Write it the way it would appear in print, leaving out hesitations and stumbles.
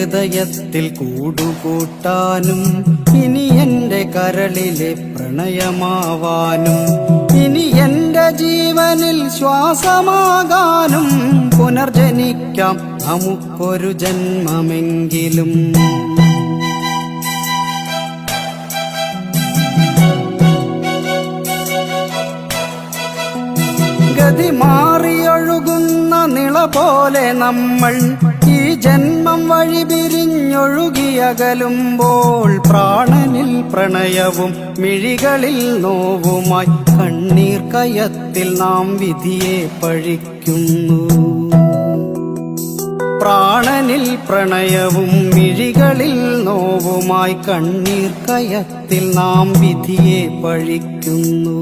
ഹൃദയത്തിൽ കൂടുകൂട്ടാനും ഇനി എന്റെ കരളിലെ പ്രണയമാവാനും ഇനി എന്റെ ജീവനിൽ ശ്വാസമാകാനും പുനർജനിക്കാം നമുക്കൊരു ജന്മമെങ്കിലും. ഗതി മാറിയൊഴുകുന്ന നിള പോലെ നമ്മൾ ഈ ജന്മം വഴി പിരിഞ്ഞൊഴുകിയകലുമ്പോൾ പ്രാണനിൽ പ്രണയവും മിഴികളിൽ നോവുമായി കണ്ണീർ കയത്തിൽ നാം വിധിയെ പഴിക്കുന്നു. പ്രാണനിൽ പ്രണയവും മിഴികളിൽ നോവുമായി കണ്ണീർ കയത്തിൽ നാം വിധിയെ പഴിക്കുന്നു.